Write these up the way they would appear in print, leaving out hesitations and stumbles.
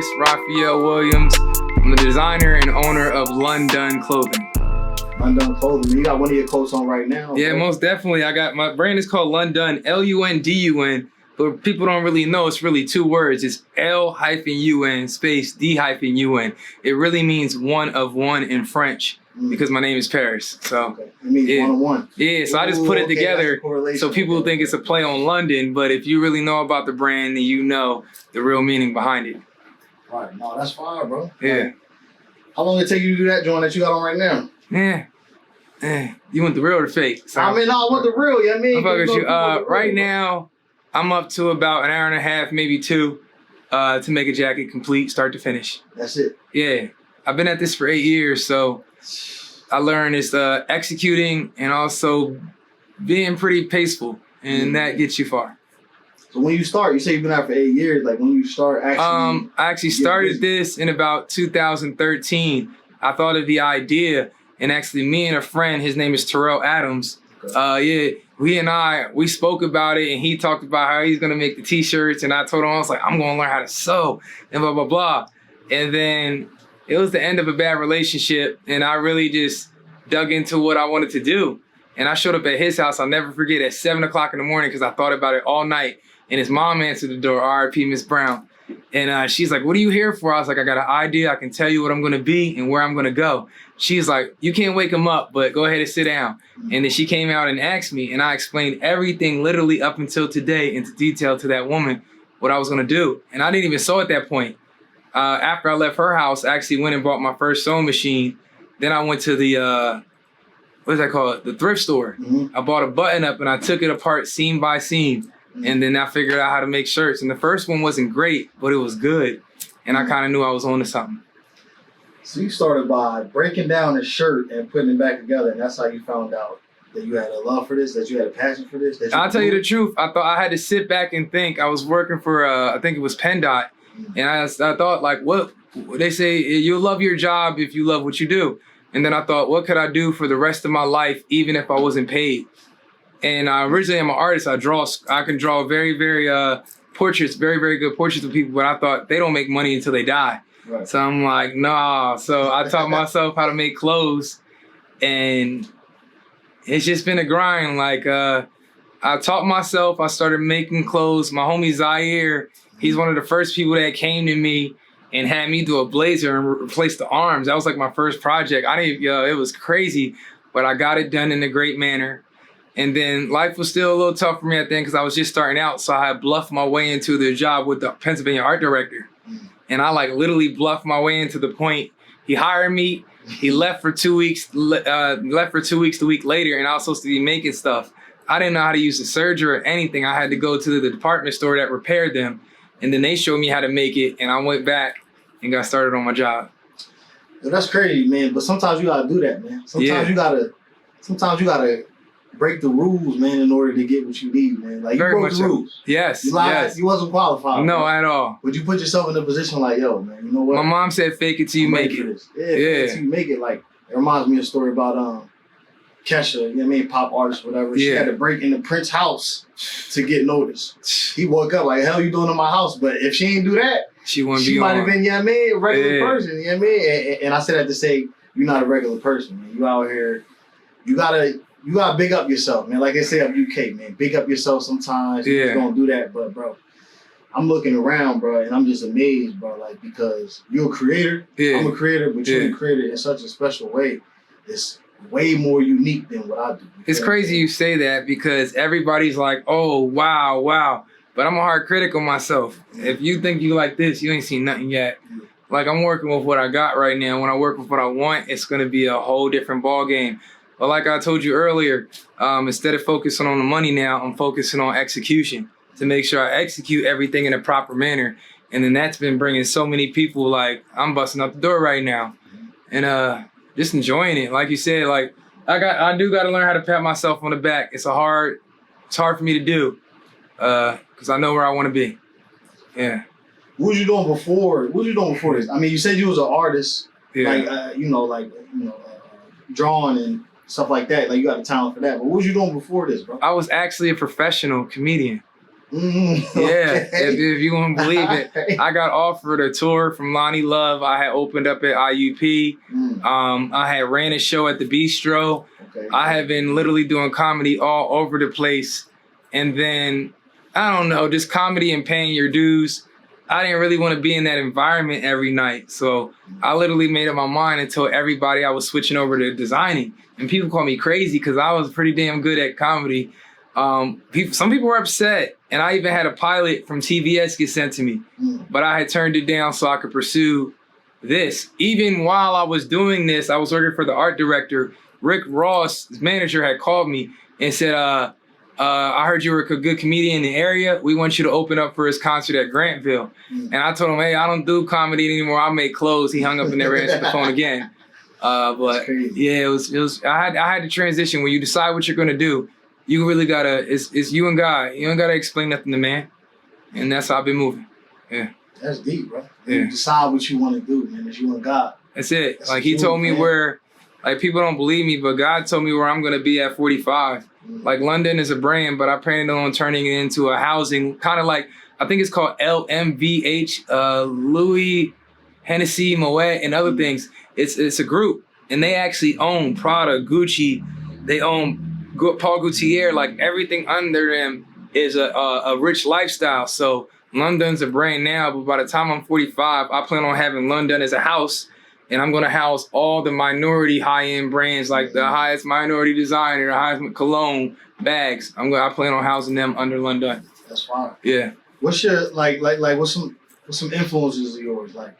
Paris, Rafael Williams. I'm the designer and owner of London Clothing. London Clothing. You got one of your coats on right now. Yeah, most definitely. I got my brand is called London, Lundun. But people don't really know it's really two words. It's L-UN space D-UN. It really means one of one in French because my name is Paris. So it means one of one. Yeah, so I just put it together so people think it's a play on London, but if you really know about the brand, then you know the real meaning behind it. Right. No, that's fire, bro. Yeah. Like, how long did it take you to do that joint that you got on right now? Yeah. You want the real or the fake? So, I want the real. Yeah, I mean, right now, I'm up to about an hour and a half, maybe two, to make a jacket complete, start to finish. That's it. Yeah. I've been at this for 8 years, so I learned it's executing and also being pretty paceful, and that gets you far. So when you start, you say you've been out for 8 years. Like when you start actually, I actually started this in about 2013. I thought of the idea, and actually me and a friend, his name is Terrell Adams. We spoke about it, and he talked about how he's gonna make the t-shirts, and I told him, I was like, I'm gonna learn how to sew, and blah, blah, blah. And then it was the end of a bad relationship, and I really just dug into what I wanted to do. And I showed up at his house, I'll never forget, at 7 o'clock in the morning, because I thought about it all night. And his mom answered the door, R.I.P. Miss Brown. And she's like, what are you here for? I was like, I got an idea. I can tell you what I'm going to be and where I'm going to go. She's like, you can't wake him up, but go ahead and sit down. And then she came out and asked me, and I explained everything literally up until today into detail to that woman, what I was going to do. And I didn't even sew at that point. After I left her house, I actually went and bought my first sewing machine. Then I went to the, what is that called? The thrift store. I bought a button up and I took it apart seam by seam. And then I figured out how to make shirts. And the first one wasn't great, but it was good. And I kind of knew I was onto something. So you started by breaking down a shirt and putting it back together. And that's how you found out that you had a love for this, that you had a passion for this. I'll tell you the truth. I thought I had to sit back and think. I was working for, I think it was PennDOT. And I thought, like, what they say, you'll love your job if you love what you do. And then I thought, what could I do for the rest of my life, even if I wasn't paid? And originally I'm an artist. I can draw very, very portraits, very, very good portraits of people, but I thought they don't make money until they die. Right. So I'm like, nah. So I taught myself how to make clothes, and it's just been a grind. Like I taught myself, I started making clothes. My homie Zaire, he's one of the first people that came to me and had me do a blazer and replace the arms. That was like my first project. It was crazy, but I got it done in a great manner. And then life was still a little tough for me at the end because I was just starting out. So I had bluffed my way into the job with the Pennsylvania art director. And I literally bluffed my way into the point. He hired me. He left for 2 weeks, the week later, and I was supposed to be making stuff. I didn't know how to use the serger or anything. I had to go to the department store that repaired them. And then they showed me how to make it. And I went back and got started on my job. Yo, that's crazy, man. But sometimes you gotta do that, man. Sometimes you gotta break the rules, man, in order to get what you need, man. Like, you broke the rules. Yes. You lied. You wasn't qualified. No, bro. At all. But you put yourself in a position like, yo, man, you know what? My mom said, fake it till you make it. Yeah, fake it till you make it. Like, it reminds me of a story about Kesha, you know what I mean, pop artist, whatever. She had to break into Prince's house to get noticed. He woke up like, hell you doing in my house? But if she ain't do that, she might have been, you know what I mean, a regular person, you know what I mean? And I said that to say, you're not a regular person, man. You out here, you gotta big up yourself, man. Like they say up UK, man. Big up yourself sometimes. You just don't do that. But, bro, I'm looking around, bro, and I'm just amazed, bro, like, because you're a creator. I'm a creator, but you're a creator in such a special way. It's way more unique than what I do. It's crazy you say that because everybody's like, oh, wow. But I'm a hard critic of myself. If you think you like this, you ain't seen nothing yet. Like, I'm working with what I got right now. When I work with what I want, it's going to be a whole different ball game. But like I told you earlier, instead of focusing on the money now, I'm focusing on execution to make sure I execute everything in a proper manner. And then that's been bringing so many people, like, I'm busting up the door right now. And just enjoying it. Like you said, like, I do got to learn how to pat myself on the back. It's hard for me to do because I know where I want to be. Yeah. What was you doing before this? I mean, you said you was an artist, drawing and stuff like that. Like, you got the talent for that. But what was you doing before this, bro? I was actually a professional comedian. Yeah, if you wouldn't believe it, I got offered a tour from Lonnie Love. I had opened up at IUP. I had ran a show at the Bistro. Okay. I have been literally doing comedy all over the place. And then, I don't know, just comedy and paying your dues. I didn't really want to be in that environment every night. So I literally made up my mind and told everybody I was switching over to designing. And people call me crazy because I was pretty damn good at comedy. Some people were upset, and I even had a pilot from TVS get sent to me, but I had turned it down so I could pursue this. Even while I was doing this, I was working for the art director. Rick Ross, his manager, had called me and said, I heard you were a good comedian in the area. We want you to open up for his concert at Grantville. And I told him, hey, I don't do comedy anymore. I make clothes. He hung up and never answered the phone again. But yeah, it was. I had to transition. When you decide what you're gonna do, you really gotta. It's you and God. You don't gotta explain nothing to man. And that's how I've been moving. Yeah. That's deep, bro. Yeah. You decide what you want to do, man. It's you and God. That's it. That's like he told me man. where, like people don't believe me, but God told me where I'm gonna be at 45. Like London is a brand, but I plan on turning it into a housing, kind of like, I think it's called LMVH, Louis, Hennessy, Moet, and other things. It's a group, and they actually own Prada, Gucci. They own Paul Gaultier. Like everything under them is a rich lifestyle. So London's a brand now, but by the time I'm 45, I plan on having London as a house. And I'm gonna house all the minority high-end brands, like the highest minority designer, the highest cologne bags. I plan on housing them under London. That's fine. Yeah. What's your what's some influences of yours? Like,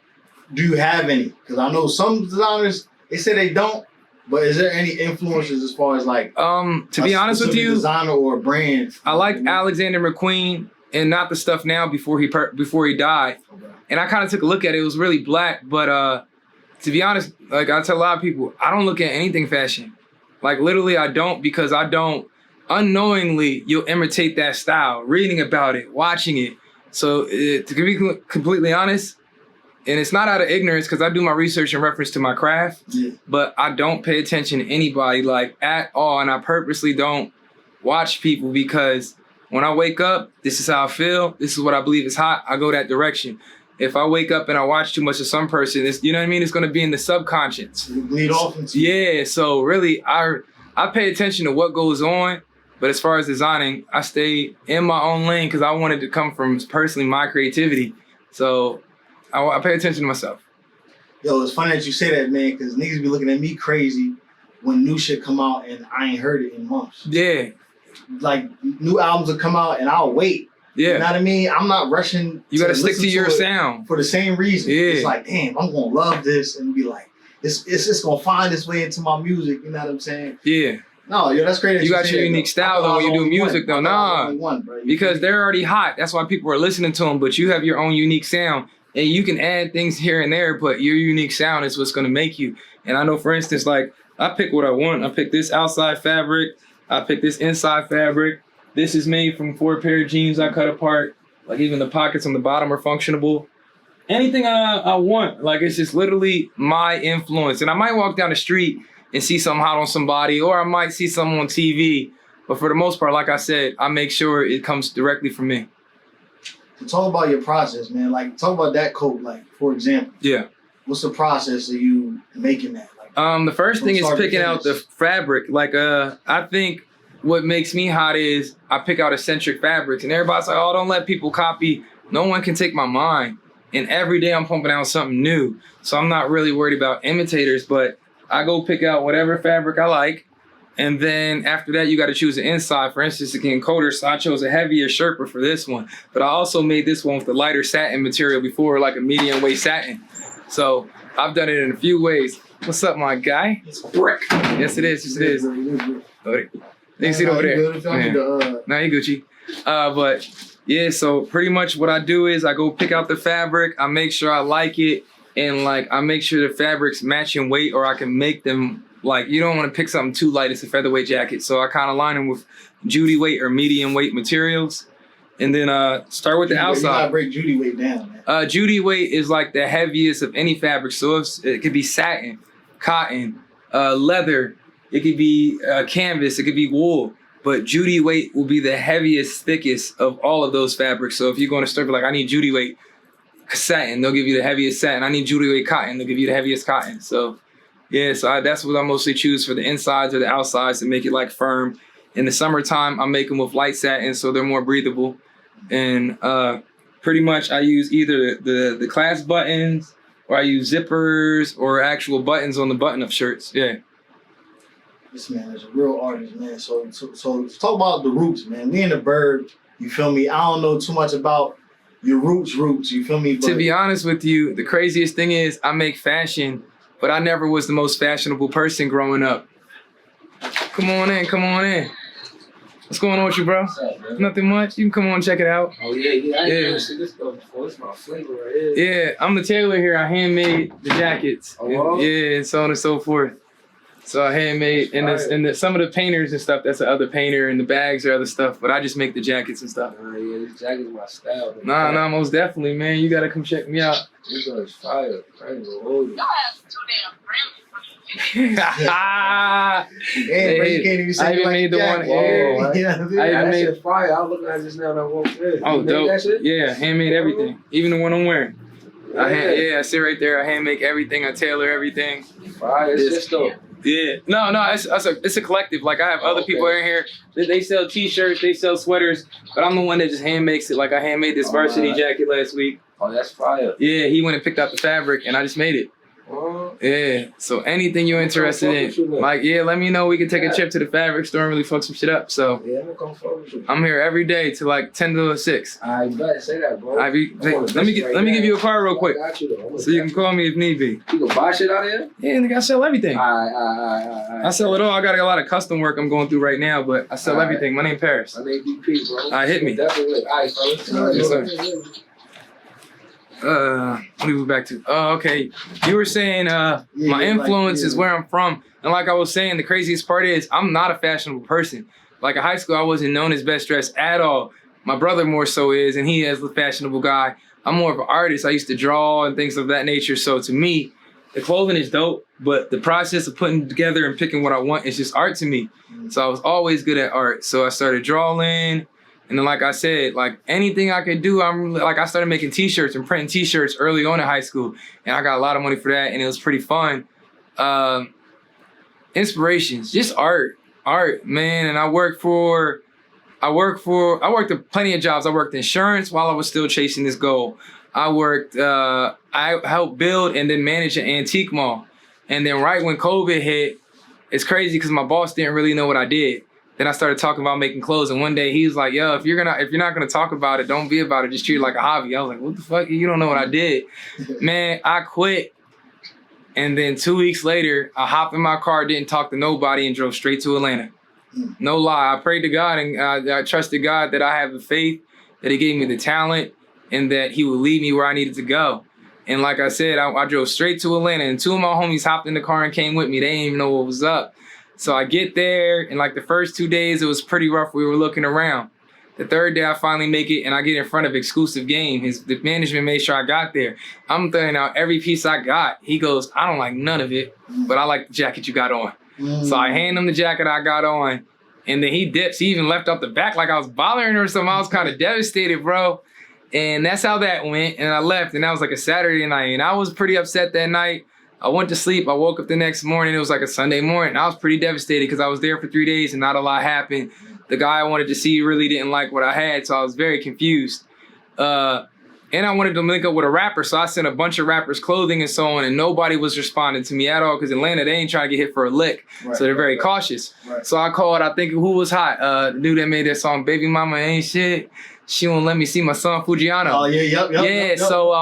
do you have any? Because I know some designers, they say they don't, but is there any influences as far as like to be honest with you, designer or a brand? I like Alexander McQueen and not the stuff now before he died. Okay. And I kind of took a look at it. It was really black, but to be honest, like I tell a lot of people, I don't look at anything fashion. Like literally I don't, because I don't, unknowingly you'll imitate that style, reading about it, watching it. So to be completely honest, and it's not out of ignorance because I do my research in reference to my craft, but I don't pay attention to anybody like at all. And I purposely don't watch people because when I wake up, this is how I feel. This is what I believe is hot. I go that direction. If I wake up and I watch too much of some person, it's, you know what I mean? It's going to be in the subconscious. You bleed off into Yeah, so really, I pay attention to what goes on, but as far as designing, I stay in my own lane because I wanted to come from personally my creativity. So I pay attention to myself. Yo, it's funny that you say that, man, because niggas be looking at me crazy when new shit come out and I ain't heard it in months. Yeah. Like, new albums will come out and I'll wait. Yeah. You know what I mean? I'm not rushing. You got to stick to your sound. For the same reason. Yeah. It's like, damn, I'm going to love this and be like, it's just going to find its way into my music. You know what I'm saying? Yeah. No, yo, that's great. That you got your unique style though when you do music though. Nah. Because they're already hot. That's why people are listening to them. But you have your own unique sound. And you can add things here and there, but your unique sound is what's going to make you. And I know, for instance, like, I pick what I want. I pick this outside fabric. I pick this inside fabric. This is made from 4 pair of jeans I cut apart. Like even the pockets on the bottom are functionable. Anything I want. Like it's just literally my influence. And I might walk down the street and see something hot on somebody, or I might see something on TV. But for the most part, like I said, I make sure it comes directly from me. So talk about your process, man. Like talk about that coat, like for example. Yeah. What's the process of you making that? Like, the first thing is picking out the fabric. Like I think what makes me hot is I pick out eccentric fabrics, and everybody's like, oh, don't let people copy. No one can take my mind. And every day I'm pumping out something new. So I'm not really worried about imitators, but I go pick out whatever fabric I like. And then after that, you got to choose the inside. For instance, again, colder, so I chose a heavier Sherpa for this one. But I also made this one with the lighter satin material before, like a medium weight satin. So I've done it in a few ways. What's up, my guy? It's brick. Yes, it is. Yes, it is. You can see it over there. Nah, you Gucci. But yeah, so pretty much what I do is I go pick out the fabric. I make sure I like it. And like, I make sure the fabrics match in weight, or I can make them, like, you don't want to pick something too light. It's a featherweight jacket. So I kind of line them with Judy weight or medium weight materials. And then start with the outside. You gotta break Judy weight down, man. Judy weight is like the heaviest of any fabric. So it could be satin, cotton, leather. It could be canvas. It could be wool. but Judy weight will be the heaviest, thickest of all of those fabrics. So if you're going to store, like, I need Judy weight satin, they'll give you the heaviest satin. I need Judy weight cotton, they'll give you the heaviest cotton. So yeah, so that's what I mostly choose for the insides or the outsides to make it like firm. In the summertime, I make them with light satin so they're more breathable. And pretty much I use either the clasp buttons, or I use zippers, or actual buttons on the button-up shirts. Yeah. This man is a real artist, man. So let's talk about the roots, man. We in the Burgh, you feel me? I don't know too much about your roots, you feel me? But to be honest with you, the craziest thing is I make fashion, but I never was the most fashionable person growing up. Come on in. What's going on with you, bro? What's up, man? Nothing much. You can come on and check it out. Oh, yeah. I ain't never seen this stuff before. It's my flavor right here. Yeah, I'm the tailor here. I handmade the jackets. Oh, wow. Yeah, and so on and so forth. So I handmade, and some of the painters and stuff, that's the other painter, and the bags are other stuff, but I just make the jackets and stuff. Yeah, this jacket's my style. Man. Nah, most definitely, man. You gotta come check me out. This one is fire. I ain't gonna hold it. Y'all have too damn you can't even say I even like made the that. one. Yeah. I even That made shit fire. I was looking at it just now and I walked in. Oh, You made dope. that shit? Yeah, handmade everything. Even the one I'm wearing. Yeah. I sit right there. I hand make everything. I tailor everything. Fire. It's just dope. Yeah. No, it's a collective. Like, I have other people in here. They sell t-shirts, they sell sweaters, but I'm the one that just hand makes it. Like, I hand made this varsity jacket last week. Oh, that's fire. Yeah, he went and picked out the fabric, and I just made it. Yeah. So anything you're interested in, like, yeah, let me know. We can take a trip to the fabric store and really fuck some shit up. So Yeah, I'm gonna come forward with you. I'm here every day till like 10 to 6. I better say that, bro. Let me give you a card real quick, I got you, though. so you can call me if need be. You can buy shit out of here? Yeah, nigga, I sell everything. Alright. I sell it all. I got a lot of custom work I'm going through right now, but I sell everything. My name Paris. My name DP, bro. Hit me. Definitely. Alright, fellas. Yes, sir. What do we go back to? Oh, okay. You were saying my influence is where I'm from. And like I was saying, the craziest part is I'm not a fashionable person. Like, in high school, I wasn't known as best dressed at all. My brother more so is, and he is the fashionable guy. I'm more of an artist. I used to draw and things of that nature. So to me, the clothing is dope, but the process of putting together and picking what I want is just art to me. So I was always good at art. So I started drawing. And then, like I said, like, anything I could do, I started making t-shirts and printing t-shirts early on in high school. And I got a lot of money for that, and it was pretty fun. Inspirations, just art, man. And I worked plenty of jobs. I worked insurance while I was still chasing this goal. I helped build and then manage an antique mall. And then right when COVID hit, it's crazy because my boss didn't really know what I did. Then I started talking about making clothes, and one day he was like, "Yo, if you're not gonna talk about it, don't be about it. Just treat it like a hobby." I was like, "What the fuck? You don't know what I did." Man, I quit. And then 2 weeks later, I hopped in my car, didn't talk to nobody, and drove straight to Atlanta. No lie, I prayed to God, and I trusted God that I have the faith, that He gave me the talent, and that He would lead me where I needed to go. And like I said, I drove straight to Atlanta, and 2 of my homies hopped in the car and came with me. They didn't even know what was up. So I get there, and like the first 2 days, it was pretty rough. We were looking around. The third day, I finally make it, and I get in front of Exclusive Game. The management made sure I got there. I'm throwing out every piece I got. He goes, "I don't like none of it, but I like the jacket you got on." So I hand him the jacket I got on, and then he dips. He even left out the back like I was bothering or something. I was kind of devastated, bro. And that's how that went, and I left, and that was like a Saturday night, and I was pretty upset that night. I went to sleep. I woke up the next morning. It was like a Sunday morning. I was pretty devastated because I was there for 3 days and not a lot happened. The guy I wanted to see really didn't like what I had, so I was very confused. And I wanted to link up with a rapper, so I sent a bunch of rappers clothing and so on, and nobody was responding to me at all because Atlanta, they ain't trying to get hit for a lick, so they're very cautious. So I called, I think, who was hot? The dude that made that song, Baby Mama Ain't Shit. She won't let me see my son, Fujiano. Oh, yeah, yep. So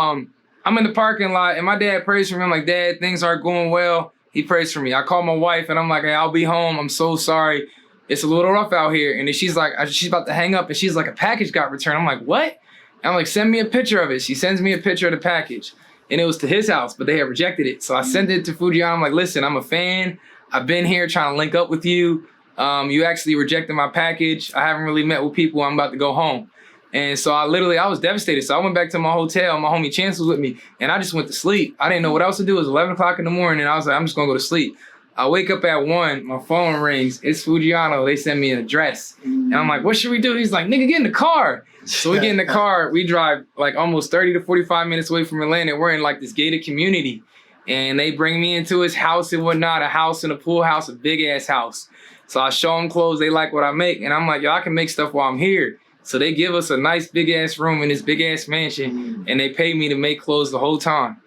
I'm in the parking lot, and my dad prays for me. I'm like, "Dad, things aren't going well." He prays for me. I call my wife, and I'm like, "Hey, I'll be home. I'm so sorry. It's a little rough out here." And then she's like, she's about to hang up, and she's like, "A package got returned." I'm like, "What?" And I'm like, "Send me a picture of it." She sends me a picture of the package, and it was to his house, but they had rejected it. So I sent it to Fujiano. I'm like, "Listen, I'm a fan. I've been here trying to link up with you. You actually rejected my package. I haven't really met with people. I'm about to go home." And so I was devastated. So I went back to my hotel. My homie Chance was with me, and I just went to sleep. I didn't know what else to do. It was 11 o'clock in the morning, and I was like, I'm just gonna go to sleep. I wake up at 1, my phone rings. It's Fujiano. They send me an address. And I'm like, what should we do? He's like, nigga, get in the car. So we get in the car. We drive like almost 30 to 45 minutes away from Atlanta. We're in like this gated community. And they bring me into his house and whatnot, a house and a pool house, a big ass house. So I show them clothes. They like what I make. And I'm like, yo, I can make stuff while I'm here. So they give us a nice big ass room in this big ass mansion, and they pay me to make clothes the whole time.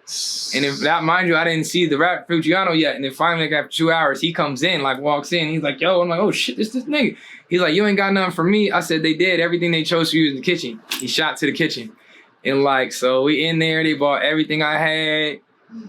And if that, mind you, I didn't see the rap Fujiano yet. And then finally, like after 2 hours, he comes in, like walks in. He's like, yo, I'm like, oh shit, this nigga. He's like, you ain't got nothing for me. I said, they did everything they chose for you in the kitchen. He shot to the kitchen. And like, so we in there, they bought everything I had.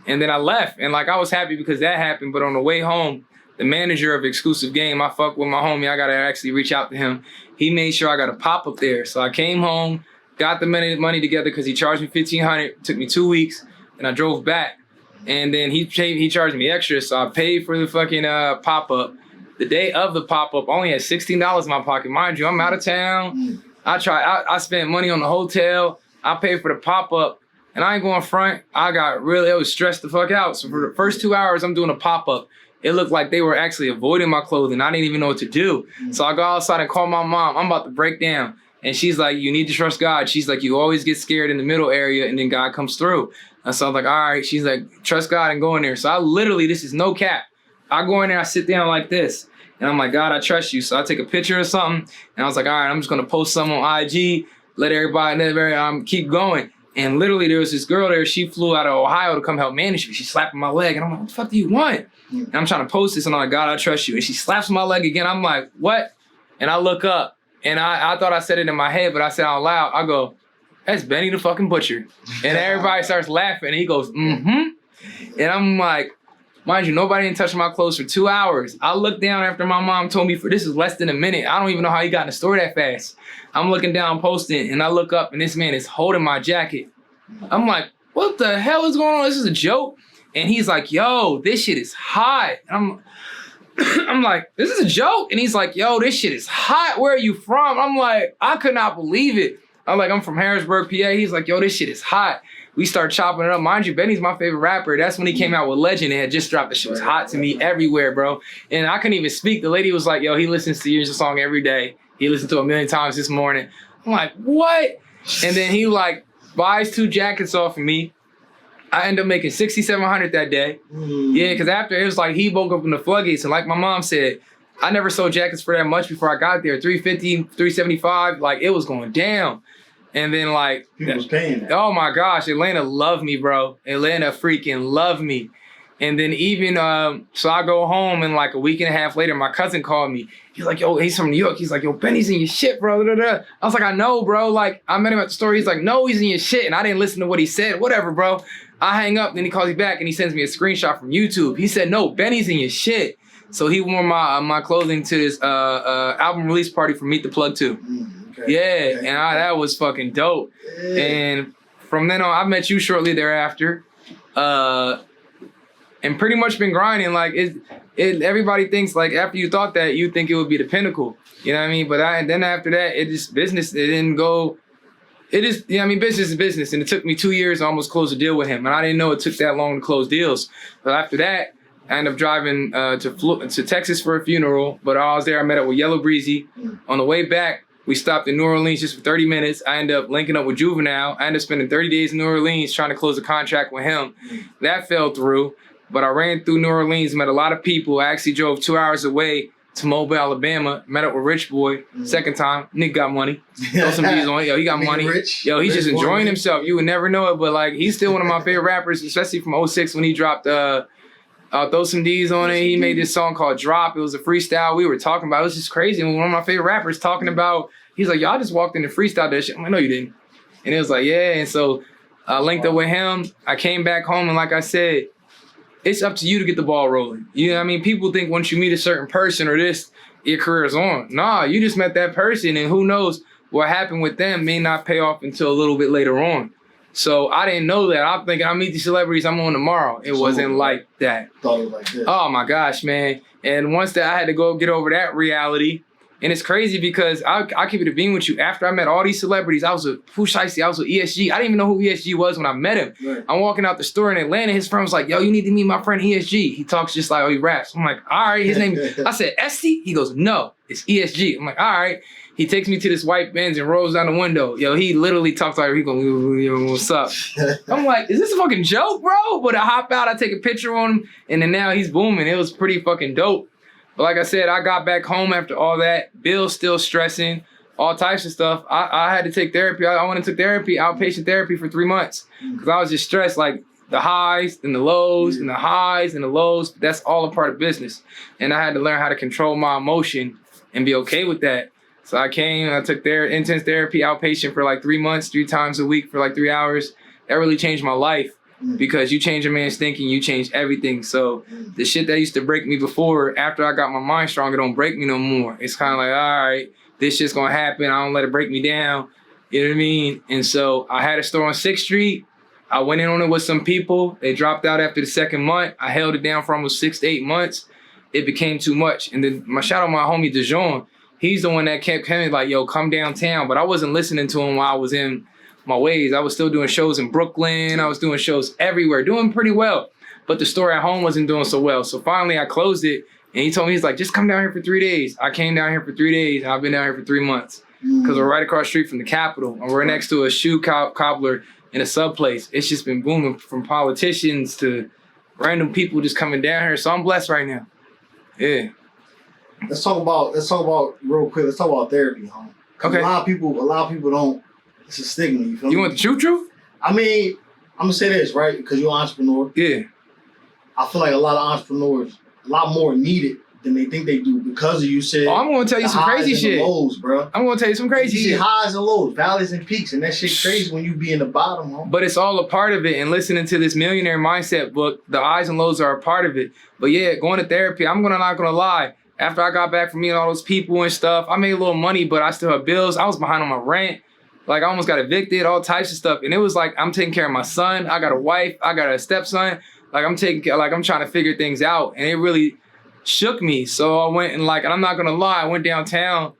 And then I left. And like, I was happy because that happened. But on the way home, the manager of Exclusive Game, I fuck with my homie. I got to actually reach out to him. He made sure I got a pop-up there. So I came home, got the money together because he charged me $1,500. It took me 2 weeks, and I drove back. And then he charged me extra, so I paid for the fucking pop-up. The day of the pop-up, I only had $16 in my pocket. Mind you, I'm out of town. I spent money on the hotel. I paid for the pop-up, and I ain't going front. I was stressed the fuck out. So for the first 2 hours, I'm doing a pop-up. It looked like they were actually avoiding my clothing. I didn't even know what to do. So I go outside and call my mom. I'm about to break down. And she's like, you need to trust God. She's like, you always get scared in the middle area and then God comes through. And so I was like, all right. She's like, trust God and go in there. So I literally, this is no cap. I go in there, I sit down like this. And I'm like, God, I trust you. So I take a picture of something. And I was like, all right, I'm just going to post something on IG. Let everybody know, keep going. And literally there was this girl there. She flew out of Ohio to come help manage me. She's slapping my leg. And I'm like, what the fuck do you want? And I'm trying to post this, and I'm like, God, I trust you. And she slaps my leg again. I'm like, what? And I look up, and I thought I said it in my head, but I said out loud, I go, that's Benny the fucking Butcher. And everybody starts laughing, and he goes, mm-hmm. And I'm like, mind you, nobody didn't touch my clothes for 2 hours. I looked down after my mom told me this is less than a minute. I don't even know how he got in the store that fast. I'm looking down, posting, and I look up, and this man is holding my jacket. I'm like, what the hell is going on? This is a joke. And he's like, yo, this shit is hot. I'm like, this is a joke? And he's like, yo, this shit is hot. Where are you from? I'm like, I could not believe it. I'm like, I'm from Harrisburg, PA. He's like, yo, this shit is hot. We start chopping it up. Mind you, Benny's my favorite rapper. That's when he came out with Legend. It had just dropped. The shit was hot to me everywhere, bro. And I couldn't even speak. The lady was like, yo, he listens to your song every day. He listened to it 1,000,000 times this morning. I'm like, what? And then he like buys 2 jackets off of me. I ended up making $6,700 that day. Yeah, because after it was like he woke up in the floodgates. And like my mom said, I never sold jackets for that much before I got there. $350, $375, like it was going down. And then like people was paying that. Oh my gosh, Atlanta loved me, bro. Atlanta freaking loved me. And then even so I go home and like a week and a half later, my cousin called me. He's like, yo, he's from New York. He's like, yo, Benny's in your shit, bro. Da, da, da. I was like, I know, bro. Like I met him at the store. He's like, no, he's in your shit. And I didn't listen to what he said. Whatever, bro. I hang up, then he calls me back and he sends me a screenshot from YouTube. He said, no, Benny's in your shit. So he wore my clothing to this album release party for Meet the Plug 2. Okay. Yeah, okay. And that was fucking dope. Yeah. And from then on, I met you shortly thereafter. And pretty much been grinding. Like everybody thinks like after you thought that, you think it would be the pinnacle. You know what I mean? But then after that, business, it didn't go. It is, yeah, I mean, business is business. And it took me 2 years to almost close a deal with him. And I didn't know it took that long to close deals. But after that, I ended up driving to Texas for a funeral. But while I was there, I met up with Yellow Breezy. On the way back, we stopped in New Orleans just for 30 minutes. I ended up linking up with Juvenile. I ended up spending 30 days in New Orleans trying to close a contract with him. That fell through. But I ran through New Orleans, met a lot of people. I actually drove 2 hours away to Mobile, Alabama, met up with Rich Boy, second time. Nigga got money. Throw some G's on it. Yo, he got money. Yo, he's just enjoying himself. You would never know it, but like he's still one of my favorite rappers, especially from 06 when he dropped Throw Some D's on it. He made this song called Drop. It was a freestyle. We were talking about it. It was just crazy. And one of my favorite rappers talking about, he's like, y'all just walked in and freestyle that shit. I'm like, no, you didn't. And it was like, yeah. And so I linked up with him. I came back home and like I said, it's up to you to get the ball rolling. You know what I mean? People think once you meet a certain person or this, your career is on. Nah, you just met that person and who knows what happened with them may not pay off until a little bit later on. So I didn't know that. I'm thinking I meet these celebrities, I'm on tomorrow. It wasn't like that. Thought it was like this. Oh my gosh, man. And once that I had to go get over that reality, And it's crazy because I'll keep it a beam with you. After I met all these celebrities, I was with Pusha, I was with ESG. I didn't even know who ESG was when I met him. Right. I'm walking out the store in Atlanta. His friend was like, yo, you need to meet my friend ESG. He talks just like, oh, he raps. I'm like, all right, his name. I said, Esty? He goes, no, it's ESG. I'm like, all right. He takes me to this white Benz and rolls down the window. Yo, he literally talks like, he goes, yo, what's up? I'm like, is this a fucking joke, bro? But I hop out, I take a picture on him, and then now he's booming. It was pretty fucking dope. But like I said, I got back home after all that. Bill's still stressing, all types of stuff. I had to take therapy. I went and took therapy, outpatient therapy for 3 months because I was just stressed, like the highs and the lows and the highs and the lows. That's all a part of business. And I had to learn how to control my emotion and be okay with that. So I came, I took intense therapy, outpatient for like 3 months, 3 times a week for like 3 hours. That really changed my life. Because you change a man's thinking, you change everything. So the shit that used to break me before, after I got my mind strong, it don't break me no more. It's kind of like, all right, this shit's gonna happen. I don't let it break me down. You know what I mean? And so I had a store on 6th Street. I went in on it with some people. They dropped out after the 2nd month. I held it down for almost 6 to 8 months. It became too much. And then shout out my homie DeJean. He's the one that kept coming like, yo, come downtown. But I wasn't listening to him while I was in my ways. I was still doing shows in Brooklyn. I was doing shows everywhere, doing pretty well. But the store at home wasn't doing so well. So finally I closed it and he told me, he's like, just come down here for 3 days. I came down here for 3 days. And I've been down here for 3 months because we're right across the street from the Capitol and we're next to a shoe cobbler in a sub place. It's just been booming from politicians to random people just coming down here. So I'm blessed right now. Yeah. Let's talk about real quick. Let's talk about therapy, homie. Okay. A lot of people don't. It's a stigma. You feel me? You want the truth? I mean, I'm gonna say this right because you're an entrepreneur. Yeah. I feel like a lot of entrepreneurs, a lot more need it than they think they do because of you said. Oh, I'm gonna tell you some crazy shit. Lows, bro. I'm gonna tell you some crazy shit. Highs and lows, valleys and peaks, and that shit crazy when you be in the bottom, homie. But it's all a part of it. And listening to this Millionaire Mindset book, the highs and lows are a part of it. But yeah, going to therapy, I'm not gonna lie. After I got back from meeting all those people and stuff, I made a little money, but I still had bills. I was behind on my rent. Like, I almost got evicted, all types of stuff. And it was like, I'm taking care of my son. I got a wife. I got a stepson. Like, I'm trying to figure things out. And it really shook me. So I went and I'm not going to lie, I went downtown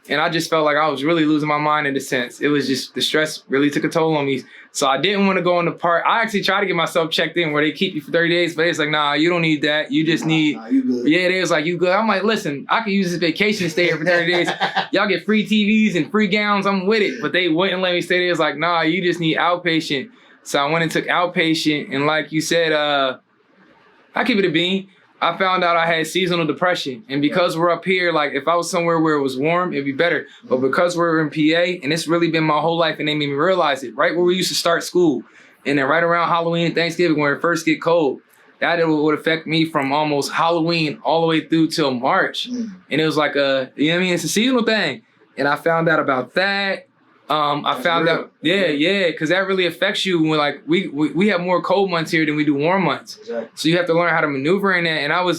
and I just felt like I was really losing my mind in a sense. It was just, the stress really took a toll on me. So I didn't want to go in the park. I actually tried to get myself checked in where they keep you for 30 days, but it's like, nah, you don't need that. You just need, you good. Yeah, they was like, you good. I'm like, listen, I can use this vacation to stay here for 30 days. Y'all get free TVs and free gowns. I'm with it. But they wouldn't let me stay there. It's like, nah, you just need outpatient. So I went and took outpatient. And like you said, I keep it a bean. I found out I had seasonal depression. And because we're up here, like if I was somewhere where it was warm, it'd be better. But because we're in PA, and it's really been my whole life and they made me realize it, right where we used to start school. And then right around Halloween and Thanksgiving, when it first get cold, that would affect me from almost Halloween all the way through till March. And it was like it's a seasonal thing. And I found out about that. I found out, because that really affects you when like we have more cold months here than we do warm months. Exactly. So you have to learn how to maneuver in that. And I'll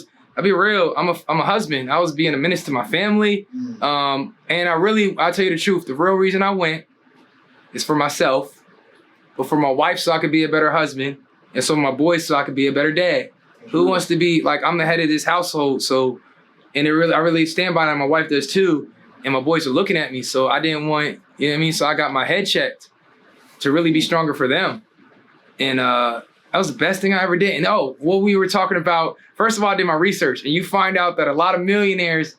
be real, I'm a husband. I was being a menace to my family. And I'll tell you the truth, the real reason I went is for myself, but for my wife so I could be a better husband, and so my boys so I could be a better dad. Who wants to be, like, I'm the head of this household, so, and I really stand by that, my wife does too. And my boys are looking at me, so I didn't want, you know what I mean? So I got my head checked to really be stronger for them. And that was the best thing I ever did. And what we were talking about, first of all, I did my research, and you find out that a lot of millionaires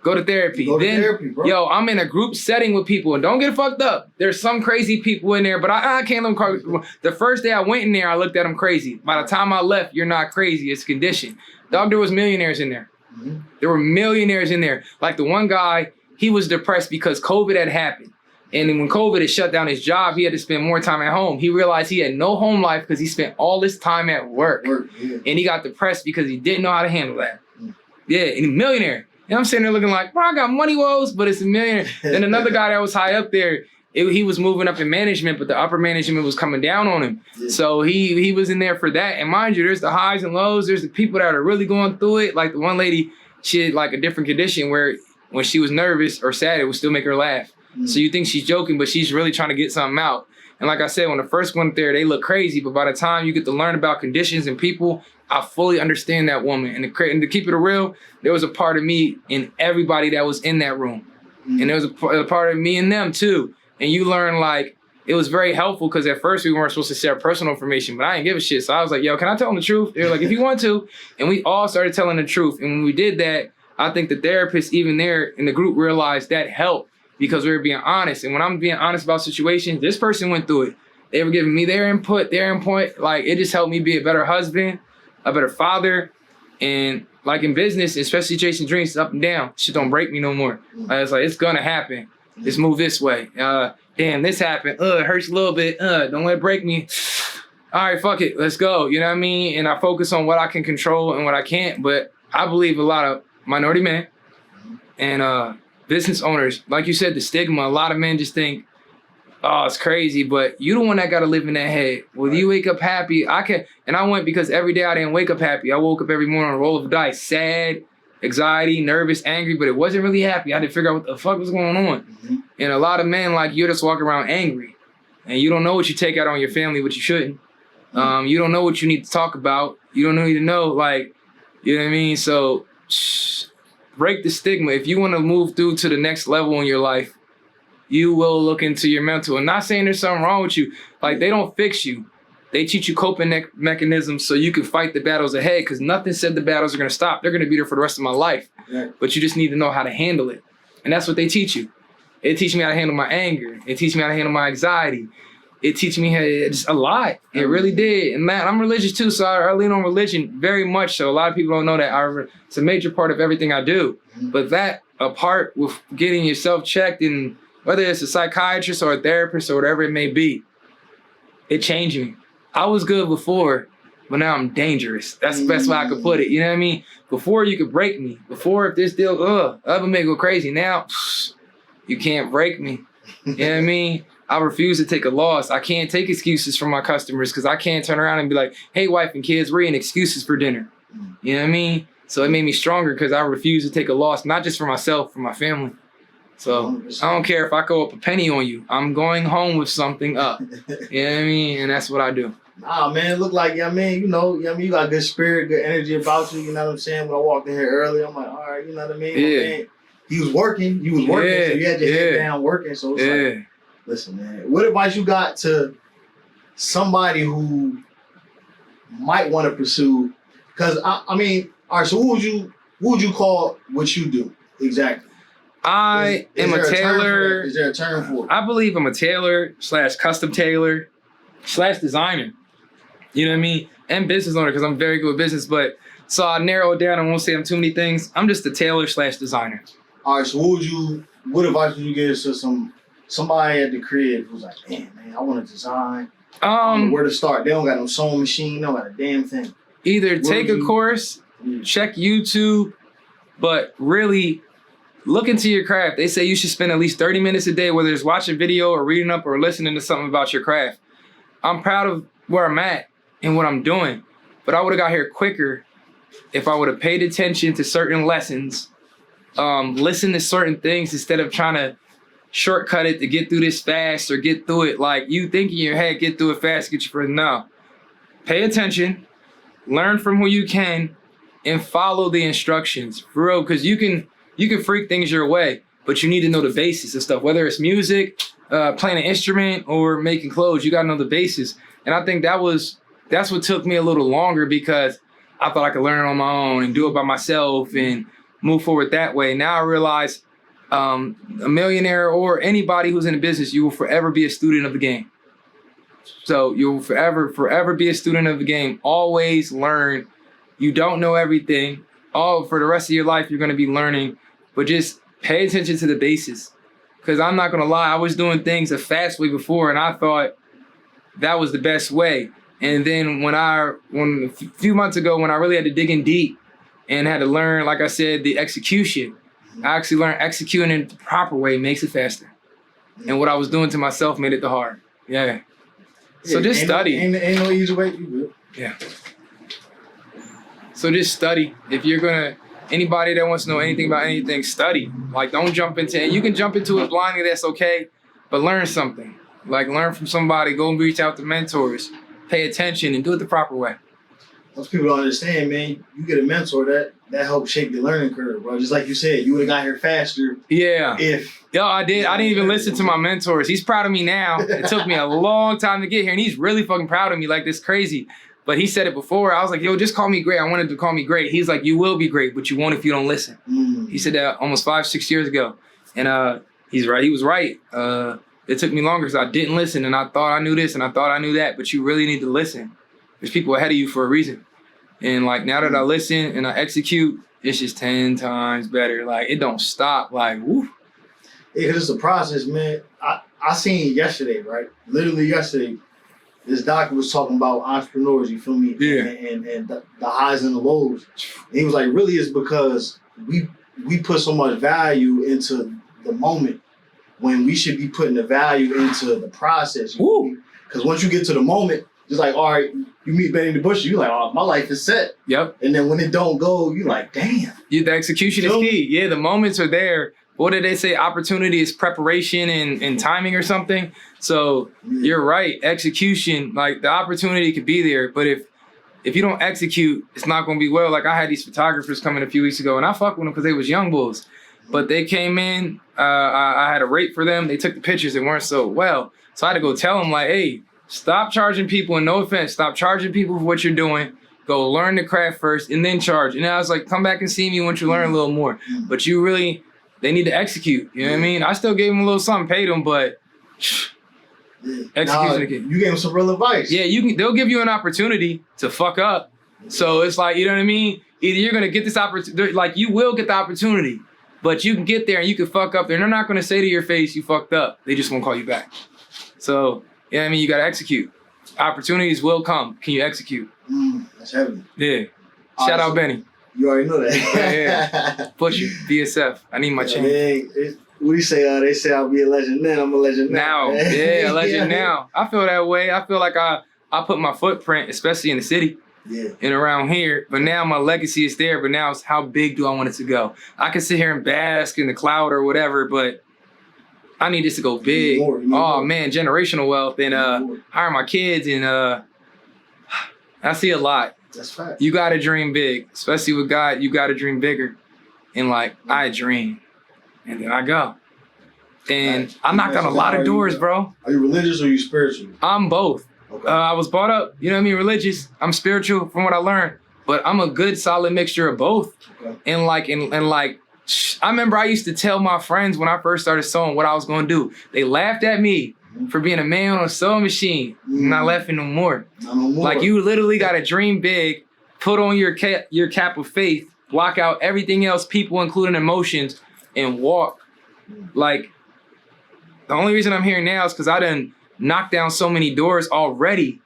go to therapy. Therapy, bro. Yo, I'm in a group setting with people, and don't get fucked up. There's some crazy people in there, but I can't let them crazy. The first day I went in there, I looked at them crazy. By the time I left, you're not crazy, it's conditioned. Dog, there was millionaires in there. Mm-hmm. There were millionaires in there. Like the one guy, he was depressed because COVID had happened. And then when COVID had shut down his job, he had to spend more time at home. He realized he had no home life because he spent all this time at work. And he got depressed because he didn't know how to handle that. Yeah, and a millionaire. And I'm sitting there looking like, bro, I got money woes, but it's a millionaire. Then another guy that was high up there, he was moving up in management, but the upper management was coming down on him. Yeah. So he was in there for that. And mind you, there's the highs and lows. There's the people that are really going through it. Like the one lady, she had like a different condition where when she was nervous or sad, it would still make her laugh. So you think she's joking, but she's really trying to get something out. And like I said, when the first went there, they look crazy. But by the time you get to learn about conditions and people, I fully understand that woman. And to keep it real, there was a part of me in everybody that was in that room. And there was a part of me and them too. And you learn like, it was very helpful because at first we weren't supposed to share personal information, but I didn't give a shit. So I was like, yo, can I tell them the truth? They were like, if you want to. And we all started telling the truth. And when we did that, I think the therapists even there in the group realized that helped because we were being honest. And when I'm being honest about situations, this person went through it. They were giving me their input. Like it just helped me be a better husband, a better father. And like in business, especially chasing dreams, up and down, shit don't break me no more. It's like, it's gonna happen. Let's move this way. Damn, this happened. It hurts a little bit. Don't let it break me. All right, fuck it. Let's go. You know what I mean? And I focus on what I can control and what I can't. But I believe a lot of minority men and business owners, like you said, the stigma, a lot of men just think, oh, it's crazy, but you the one that got to live in that head. Well, you wake up happy. And I went because every day I didn't wake up happy. I woke up every morning on a roll of the dice, sad, anxiety, nervous, angry, but it wasn't really happy. I had to figure out what the fuck was going on. Mm-hmm. And a lot of men, like, you just walk around angry. And you don't know what you take out on your family, but you shouldn't. You don't know what you need to talk about. You don't need to know, like, you know what I mean? So, break the stigma. If you want to move through to the next level in your life, you will look into your mental. And not saying there's something wrong with you. Like, they don't fix you. They teach you coping mechanisms so you can fight the battles ahead, because nothing said the battles are going to stop. They're going to be there for the rest of my life. Right. But But you just need to know how to handle it. And that's what they teach you. It teach me how to handle my anger. It teach me how to handle my anxiety. It teach me how to, just a lot. It really did. And man, I'm religious too, so I lean on religion very much. So a lot of people don't know that. It's a major part of everything I do. But that apart with getting yourself checked, and whether it's a psychiatrist or a therapist or whatever it may be, it changed me. I was good before, but now I'm dangerous. That's the best way I could put it. You know what I mean? Before you could break me. Before if this deal, that would make me go crazy. Now, you can't break me. You know what I mean? I refuse to take a loss. I can't take excuses from my customers because I can't turn around and be like, hey, wife and kids, we're eating excuses for dinner. You know what I mean? So it made me stronger because I refuse to take a loss, not just for myself, for my family. So 100%. I don't care if I go up a penny on you. I'm going home with something up. You know what I mean? And that's what I do. Nah, man, look like, you got good spirit, good energy about you, you know what I'm saying? When I walked in here earlier, I'm like, all right, you know what I mean? Yeah. Man, you was working, so you had your head down working, so it's like, listen, man, what advice you got to somebody who might want to pursue, because, I mean, all right, so who would you call what you do exactly? I am a tailor. Is there a term for it? I believe I'm a tailor / custom tailor / designer. You know what I mean? And business owner, because I'm very good with business. But so I narrow it down. I won't say I'm too many things. I'm just a tailor / designer. All right, so what advice would you give to somebody at the crib who's like, man, I want to design. I don't know where to start. They don't got no sewing machine. They don't got a damn thing. Either take a course, check YouTube, but really look into your craft. They say you should spend at least 30 minutes a day, whether it's watching video or reading up or listening to something about your craft. I'm proud of where I'm at and what I'm doing, but I would have got here quicker if I would have paid attention to certain lessons, listen to certain things instead of trying to shortcut it to get through this fast or get through it. Like you think in your head, get through it fast, get you further. No. Pay attention, learn from who you can, and follow the instructions. For real, because you can freak things your way, but you need to know the basics of stuff. Whether it's music, playing an instrument, or making clothes, you gotta know the basics. And I think that's what took me a little longer, because I thought I could learn it on my own and do it by myself and move forward that way. Now I realize a millionaire or anybody who's in the business, you will forever be a student of the game. So you'll forever be a student of the game. Always learn. You don't know everything. For the rest of your life, you're gonna be learning, but just pay attention to the basics. Because I'm not gonna lie, I was doing things a fast way before, and I thought that was the best way. And then when a few months ago, when I really had to dig in deep and had to learn, like I said, the execution, I actually learned executing it the proper way makes it faster. And what I was doing to myself made it the hard. Yeah. So just study. Ain't no easy way. You good. Yeah. So just study. If you're gonna, anybody that wants to know anything about anything, study. Like, don't jump into it. You can jump into it blindly, that's okay, but learn something. Like, learn from somebody, go and reach out to mentors, pay attention, and do it the proper way. Most people don't understand, man. You get a mentor that helps shape your learning curve, bro. Just like you said, you would have got here faster. Yeah. If I didn't even listen to my mentors. He's proud of me now. It took me a long time to get here, and he's really fucking proud of me. Like, this crazy. But he said it before. I was like, yo, just call me great. I wanted to call me great. He's like, you will be great, but you won't if you don't listen. He said that almost 5-6 years ago. And he's right. He was right. It took me longer because I didn't listen, and I thought I knew this, and I thought I knew that. But you really need to listen. There's people ahead of you for a reason. And, like, now that I listen and I execute, it's just 10 times better. Like, it don't stop. Like, woo. Yeah, because it's a process, man. I seen yesterday, right? Literally yesterday, this doctor was talking about entrepreneurs, you feel me? Yeah. And the highs and the lows. And he was like, really, it's because we put so much value into the moment when we should be putting the value into the process. Because once you get to the moment, it's like, all right, you meet Benny the Butcher, you're like, oh, my life is set. Yep. And then when it don't go, you're like, damn. Yeah, the execution is key. Yeah, the moments are there. What did they say? Opportunity is preparation and timing or something. So you're right. Execution, like, the opportunity could be there, but if you don't execute, it's not going to be well. Like, I had these photographers come in a few weeks ago, and I fucked with them because they was young bulls. But they came in, I had a rate for them. They took the pictures. They weren't so well. So I had to go tell them, like, hey, stop charging people, and no offense, stop charging people for what you're doing. Go learn the craft first and then charge. And I was like, come back and see me once you learn a little more. But you really, they need to execute. You know what I mean? I still gave them a little something, paid them, but execution again. You gave them some real advice. Yeah, they'll give you an opportunity to fuck up. So it's like, you know what I mean? Either you're going to get this opportunity, like, you will get the opportunity, but you can get there and you can fuck up there. And they're not going to say to your face, you fucked up. They just won't call you back. So, you know what I mean? You got to execute. Opportunities will come. Can you execute? That's heavy. Yeah. Shout out Benny. You already know that. Yeah. Push it. BSF. I need my chain. What do you say? They say I'll be a legend then. I'm a legend now. Yeah, a legend now. I feel that way. I feel like I put my footprint, especially in the city. Yeah. And around here, but now my legacy is there. But now it's how big do I want it to go? I can sit here and bask in the cloud or whatever, but I need this to go big. More. Man, generational wealth and hire my kids, and I see a lot. That's fact. You gotta dream big, especially with God. You gotta dream bigger, and like, I dream, and then I go, and I knocked on a lot of doors, bro. Are you religious or are you spiritual? I'm both. Okay. I was brought up, you know what I mean, religious. I'm spiritual from what I learned, but I'm a good solid mixture of both. Okay. And like, I remember I used to tell my friends when I first started sewing what I was going to do. They laughed at me for being a man on a sewing machine. I'm not laughing no more. Not no more. Like, you literally got to dream big, put on your cap of faith, block out everything else, people, including emotions, and walk. Like, the only reason I'm here now is because I done knocked down so many doors already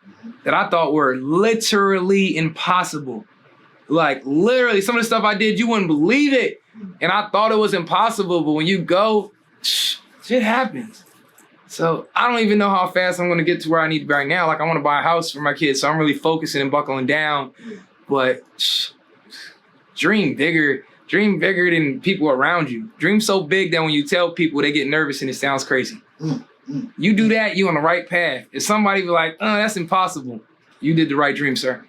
that I thought were literally impossible. Like, literally, some of the stuff I did, you wouldn't believe it. And I thought it was impossible, but when you go, shit happens. So I don't even know how fast I'm gonna get to where I need to be right now. Like, I wanna buy a house for my kids, so I'm really focusing and buckling down. But dream bigger than people around you. Dream so big that when you tell people, they get nervous and it sounds crazy. You do that, you on the right path. If somebody be like, oh, that's impossible, you did the right dream, sir.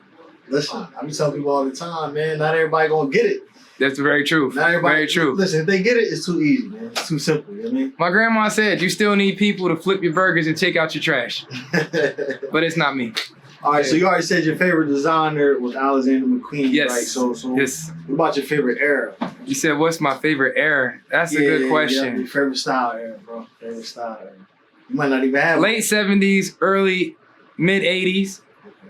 Listen, I be telling people all the time, man, not everybody gonna get it. That's very true. Not everybody, very true. Listen, if they get it, it's too easy, man. It's too simple, you know what I mean? My grandma said, you still need people to flip your burgers and take out your trash. But it's not me. All right, so you already said your favorite designer was Alexander McQueen, yes. right? So yes. What about your favorite era? You said, what's my favorite era? That's a good question. Yeah, your favorite style era, bro. Favorite style era. You might not even have late 70s, early, mid 80s.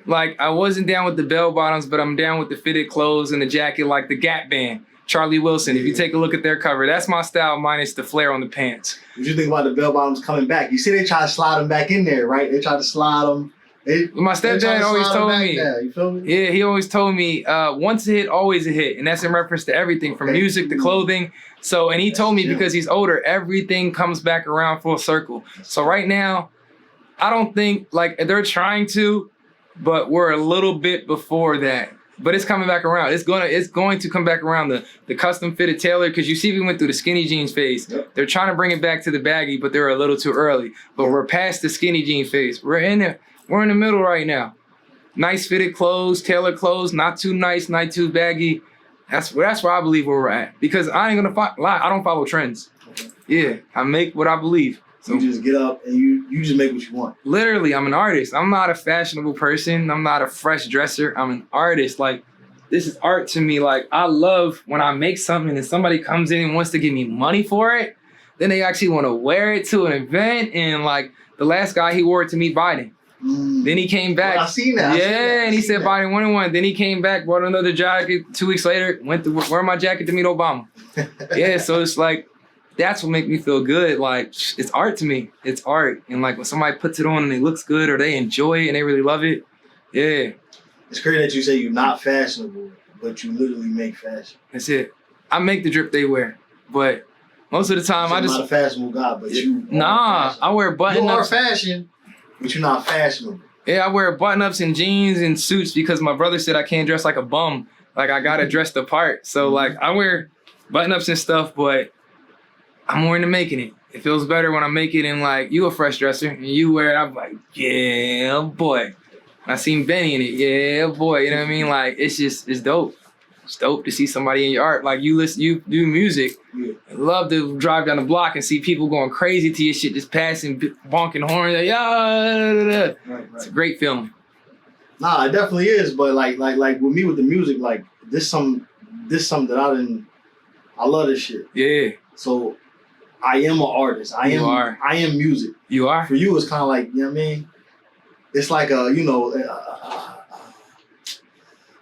Like, I wasn't down with the bell bottoms, but I'm down with the fitted clothes and the jacket, like the Gap band. Charlie Wilson, if you take a look at their cover, that's my style minus the flare on the pants. What you think about the bell bottoms coming back? You see they try to slide them back in there, right? They try to slide them. My stepdad always told me. There, you feel me? Yeah, he always told me, once a hit, always a hit. And that's in reference to everything from music to clothing. So, and he told me because he's older, everything comes back around full circle. So right now, I don't think, like, they're trying to, but we're a little bit before that. But it's coming back around. It's going to come back around, the custom fitted tailor, because you see we went through the skinny jeans phase. Yep. They're trying to bring it back to the baggy, but they're a little too early. But we're past the skinny jean phase. We're in there. We're in the middle right now. nice fitted clothes, tailored clothes, not too nice, not too baggy. That's where I believe where we're at. Because I ain't gonna lie, I don't follow trends. Yeah, I make what I believe. So you just get up and you just make what you want. Literally, I'm an artist. I'm not a fashionable person. I'm not a fresh dresser. I'm an artist. Like, this is art to me. Like, I love when I make something and somebody comes in and wants to give me money for it. Then they actually want to wear it to an event. And like the last guy, he wore it to meet Biden. Then he came back. Well, I seen that. Yeah, and he said Biden won and won. Then he came back, bought another jacket. 2 weeks later, went to wear my jacket to meet Obama. Yeah, so it's like, that's what makes me feel good. Like, it's art to me. It's art. And like when somebody puts it on and it looks good or they enjoy it and they really love it, yeah. It's crazy that you say you're not fashionable, but you literally make fashion. That's it. I make the drip they wear, but most of the time I'm not a fashionable guy, but you I wear button-ups. You are fashion, but you're not fashionable. Yeah, I wear button-ups and jeans and suits because my brother said I can't dress like a bum. Like, I gotta dress the part. So like I wear button-ups and stuff, but I'm more into making it. It feels better when I make it and like, you a fresh dresser and you wear it, I'm like, yeah, boy. I seen Benny in it, yeah, boy. You know what I mean? Like, it's dope. It's dope to see somebody in your art. Like, you do music. Yeah. I love to drive down the block and see people going crazy to your shit, just passing, bonking horns. Like, yeah, right. It's a great feeling. Nah, it definitely is. But like with me with the music, like this something that I love this shit. Yeah. So I am an artist. I am music. You are? For you, it's kind of like, you know what I mean? It's like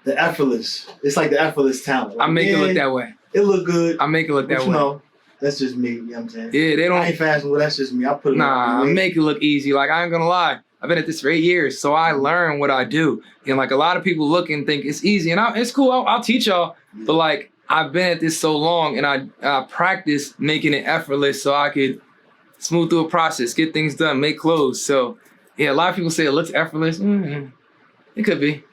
the effortless. It's like the effortless talent. Like, I make it look that way. It look good. I make it look that way. You know, that's just me. You know what I'm saying? Yeah, they don't. I ain't fashionable. That's just me. I put it. Nah, I make it look easy. Like, I ain't gonna lie. I've been at this for 8 years, so I learn what I do. And like a lot of people look and think it's easy, and it's cool. I'll teach y'all. But like, I've been at this so long, and I practice making it effortless so I could smooth through a process, get things done, make clothes. So yeah, a lot of people say it looks effortless. It could be.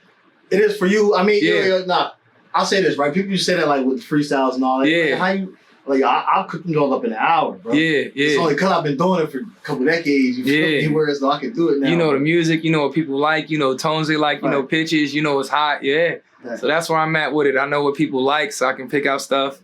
It is for you. I mean, nah. I'll say this, right? People say that like with freestyles and all that. Yeah. Like, how you like? I'll cook them all up in an hour, bro. Yeah. It's only because I've been doing it for a couple decades. You feel me? Whereas though I can do it now. You know the music. You know what people like. You know tones they like. You know pitches. You know what's hot. Yeah. Right. So that's where I'm at with it. I know what people like, so I can pick out stuff.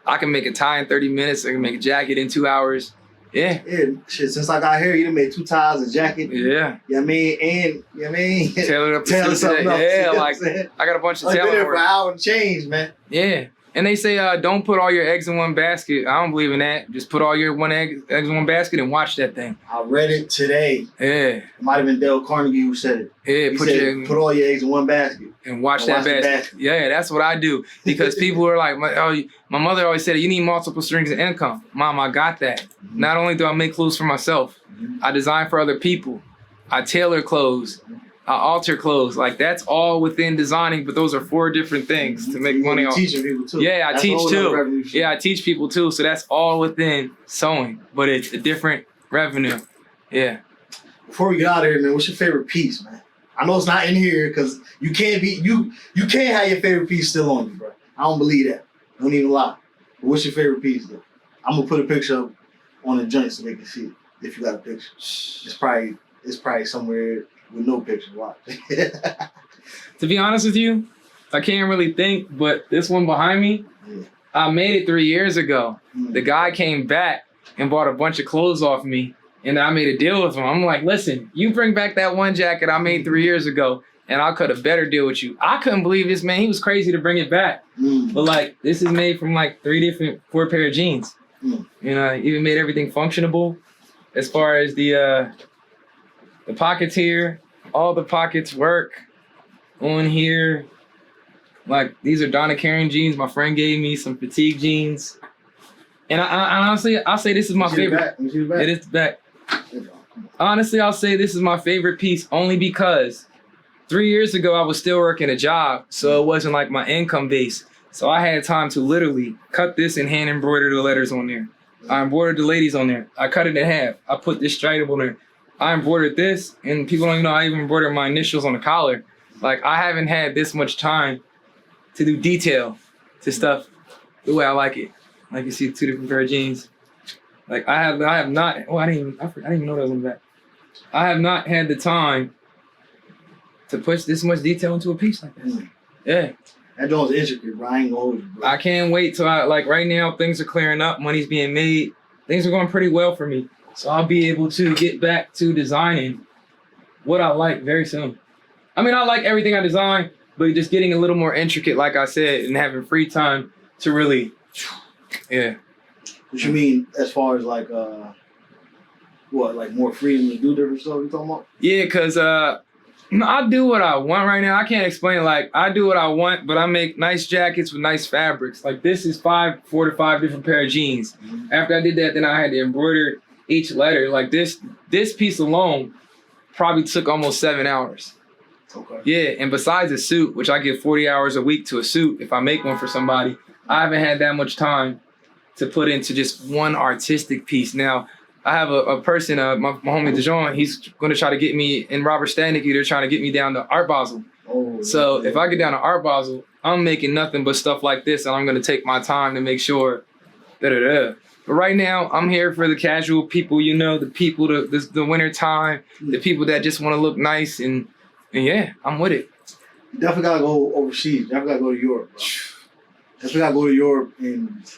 I can make a tie in 30 minutes. I can make a jacket in 2 hours. Yeah. Shit, since I got here, you done made 2 ties, a jacket. Yeah. You know what I mean? And, you know what I mean? Tailored up to something else. Yeah, like, I got a bunch of I've tailored been there for work. an hour and change, man. Yeah. And they say, don't put all your eggs in one basket. I don't believe in that. Just put all your eggs in one basket and watch that thing. I read it today. Yeah. It might have been Dale Carnegie who said it. Yeah, he put all your eggs in one basket. And watch that basket. Yeah, that's what I do. Because people are like, my mother always said, you need multiple streams of income. Mom, I got that. Mm-hmm. Not only do I make clothes for myself, I design for other people. I tailor clothes. I alter clothes. Like, that's all within designing, but those are 4 different things to make money off. Teaching people too. Yeah, I teach too. Yeah, I teach people too. So that's all within sewing, but it's a different revenue. Yeah. Before we get out of here, man, what's your favorite piece, man? I know it's not in here because you can't have your favorite piece still on you, bro. I don't believe that. Don't even lie. But what's your favorite piece, though? I'm gonna put a picture up on the joint so they can see it. If you got a picture, it's probably somewhere with no picture. Watch. To be honest with you, I can't really think, but this one behind me, I made it 3 years ago. The guy came back and bought a bunch of clothes off me, and I made a deal with him. I'm like, listen, you bring back that one jacket I made 3 years ago, and I'll cut a better deal with you. I couldn't believe this, man. He was crazy to bring it back. But like, this is made from like 4 pair of jeans. You know, I even made everything functionable as far as the pockets here. All the pockets work on here. Like, these are Donna Karan jeans. My friend gave me some fatigue jeans. And I honestly, I'll say this is my favorite. It is back. Honestly, I'll say this is my favorite piece only because 3 years ago, I was still working a job. So it wasn't like my income base. So I had time to literally cut this and hand embroider the letters on there. I embroidered the ladies on there. I cut it in half. I put this stripe on there. I embroidered this, and people don't even know I even embroidered my initials on the collar. Like, I haven't had this much time to do detail to stuff the way I like it. Like, you see 2 different pair of jeans. Like, I have not. Oh, I didn't even know that was on the back. I have not had the time to push this much detail into a piece like this. Yeah. That joint's intricate, bro. I ain't gonna hold you, bro. I can't wait till like right now things are clearing up, money's being made, things are going pretty well for me. So I'll be able to get back to designing what I like very soon. I mean, I like everything I design, but just getting a little more intricate, like I said, and having free time to really, yeah. What you mean as far as like what, like more freedom to do different stuff you talking about? Yeah, cause I do what I want right now. I can't explain, like I do what I want, but I make nice jackets with nice fabrics. Like this is 4 to 5 different pair of jeans. After I did that, then I had to embroider each letter. Like this piece alone probably took almost 7 hours. Okay. Yeah, and besides a suit, which I give 40 hours a week to a suit if I make one for somebody, I haven't had that much time to put into just one artistic piece. Now, I have a person, my homie Dijon, he's gonna try to get me, and Robert Stanicki, they're trying to get me down to Art Basel. Oh, So if I get down to Art Basel, I'm making nothing but stuff like this, and I'm gonna take my time to make sure, But right now, I'm here for the casual people, you know, the people, the winter time, the people that just wanna look nice, and yeah, I'm with it. You definitely gotta go overseas. You definitely gotta go to Europe, bro. Definitely gotta go to Europe and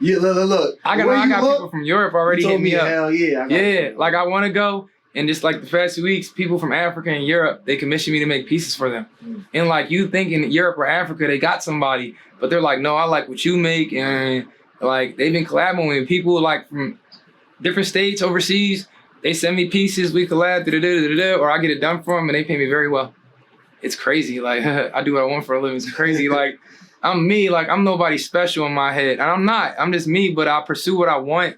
yeah, look. I got people from Europe already hitting me up. Hell yeah. Yeah, like I want to go, and just like the past 2 weeks, people from Africa and Europe, they commissioned me to make pieces for them. And like you think in Europe or Africa, they got somebody, but they're like, no, I like what you make, and like they've been collabing with people like from different states overseas. They send me pieces, we collab, or I get it done for them, and they pay me very well. It's crazy. Like I do what I want for a living. It's crazy. Like I'm me. Like I'm nobody special in my head, and I'm not. I'm just me. But I pursue what I want,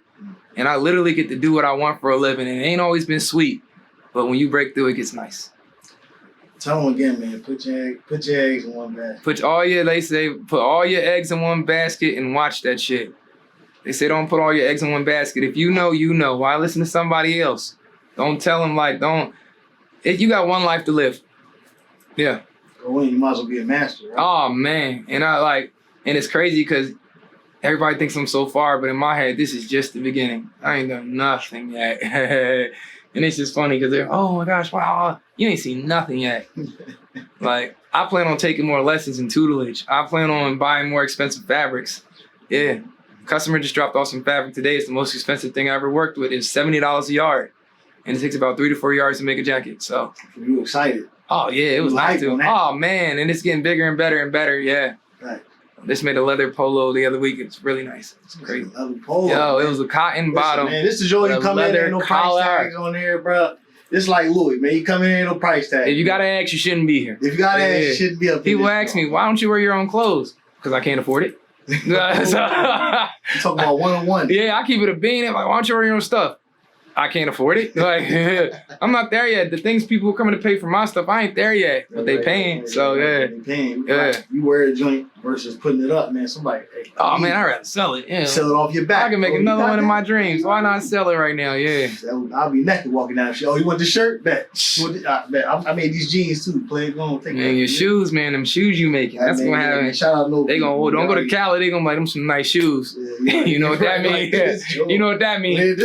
and I literally get to do what I want for a living. And it ain't always been sweet, but when you break through, it gets nice. Tell them again, man. Put your eggs in one basket. Put all your eggs in one basket and watch that shit. They say don't put all your eggs in one basket. If you know, you know. Why listen to somebody else? Don't tell them you got one life to live. Yeah. Well, you might as well be a master, right? Oh man, and it's crazy because everybody thinks I'm so far, but in my head, this is just the beginning. I ain't done nothing yet, and it's just funny because they're, oh my gosh, wow, you ain't seen nothing yet. Like I plan on taking more lessons in tutelage. I plan on buying more expensive fabrics. Yeah, customer just dropped off some fabric today. It's the most expensive thing I ever worked with. It's $70 a yard, and it takes about 3 to 4 yards to make a jacket. So you excited? Oh yeah, it was nice too. Oh man, and it's getting bigger and better and better. Yeah. Right. This made a leather polo the other week. It's really nice. It's crazy. Leather polo. Yo, man. It was a cotton bottom. Man, this is your you come in there, no price tags on there, bro. It's like Louis, man. You come in there, no price tag. If you gotta ask, you shouldn't be here. If you gotta ask, you shouldn't be up here. People ask me, why don't you wear your own clothes? Because I can't afford it. You talking about one-on-one. Yeah, I keep it a bean. I'm like, why don't you wear your own stuff? I can't afford it. Like, I'm not there yet. The things people are coming to pay for my stuff, I ain't there yet. But they paying, so yeah. They paying. Yeah. Like, you wear a joint versus putting it up, man. Somebody, hey, oh man, I'd rather sell it. Yeah. Sell it off your back. I can make another one in my dreams. Why not sell it right now? Yeah. I'll be naked walking down the street. Oh, you want the shirt? Bet. Bet. I made these jeans too. Play it on. Take man, your shoes, man. Them shoes you making. That's gonna happen. Shout out no. They gonna don't go to Cali. They gonna buy them some nice shoes. Yeah, you know what that means? Yeah. You know what that means?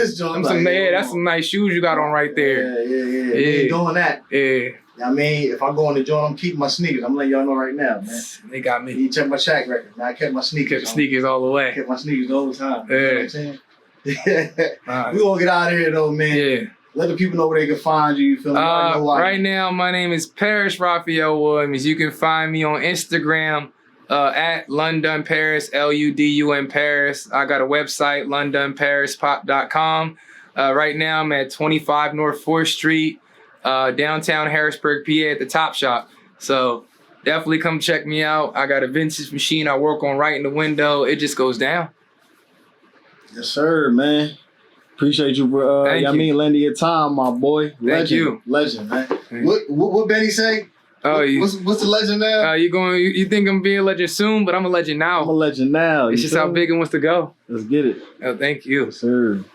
That's some nice shoes you got on right there. Yeah. They ain't doing that. Yeah. I mean, if I go in the joint, I'm keeping my sneakers. I'm letting y'all know right now, man. They got me. You check my track record, man. I kept my sneakers. Kept sneakers all the way. Kept my sneakers the whole time. Yeah. You know what I'm saying? Nice. We gonna get out of here though, man. Yeah. Let the people know where they can find you. You feel me? Right now, my name is Paris Rafael Williams. You can find me on Instagram at London Paris, LUDUN Paris. I got a website, londonparispop.com. Right now, I'm at 25 North 4th Street, downtown Harrisburg, PA at the Top Shop. So definitely come check me out. I got a vintage machine I work on right in the window. It just goes down. Yes, sir, man. Appreciate you, bro. Thank you. I mean, lending your time, my boy. Thank you. Legend, man. What Benny say? Oh, what's the legend now? You think I'm being a legend soon, but I'm a legend now. I'm a legend now. It's just how big it wants to go. Let's get it. Oh, thank you. Yes, sir.